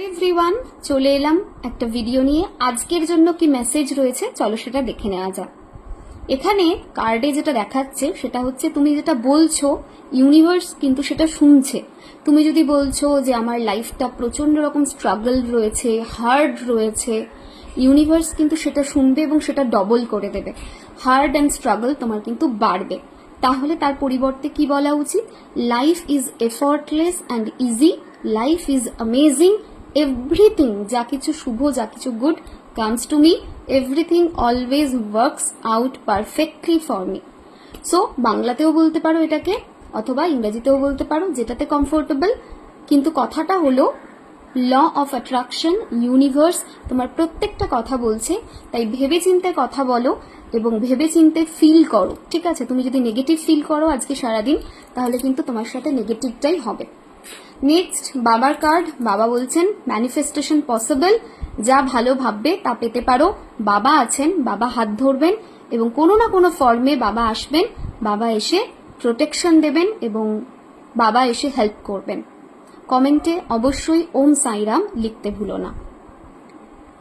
Everyone, চলে এলাম একটা ভিডিও নিয়ে। আজকের জন্য কি মেসেজ রয়েছে চলো সেটা দেখে নেওয়া যাক। এখানে কার্ডে যেটা দেখাচ্ছে সেটা হচ্ছে তুমি যেটা বলছো ইউনিভার্স কিন্তু সেটা শুনছে। তুমি যদি বলছো যে আমার লাইফটা প্রচন্ড রকম স্ট্রাগল রয়েছে, হার্ড রয়েছে, ইউনিভার্স কিন্তু সেটা শুনবে এবং সেটা ডবল করে দেবে। হার্ড অ্যান্ড স্ট্রাগল তোমার কিন্তু বাড়বে। তাহলে তার পরিবর্তে কি বলা উচিত? Life is effortless and easy, life is amazing, everything যা কিছু শুভ, যা কিছু good comes to me, everything always works out perfectly for me. So বাংলাতেও বলতে পারো এটাকে, অথবা ইংরেজিতেও বলতে পারো, যেটাতে কমফোর্টেবল। কিন্তু কথাটা হলো ল অফ অ্যাট্রাকশন, ইউনিভার্স তোমার প্রত্যেকটা কথা বলছে, তাই ভেবেচিন্তে কথা বলো এবং ভেবেচিন্তে ফিল করো। ঠিক আছে? তুমি যদি নেগেটিভ ফিল করো আজকে সারাদিন, তাহলে কিন্তু তোমার সাথে নেগেটিভটাই হবে। নেক্সট, বাবার কার্ড। বাবা বলছেন ম্যানিফেস্টেশন পসিবল, যা ভালো ভাববে তা পেতে পারো। বাবা আছেন, বাবা হাত ধরবেন এবং কোনো না কোনো ফর্মে বাবা আসবেন, বাবা এসে প্রোটেকশন দেবেন এবং বাবা এসে হেল্প করবেন। কমেন্টে অবশ্যই ওম সাইরাম লিখতে ভুলো না।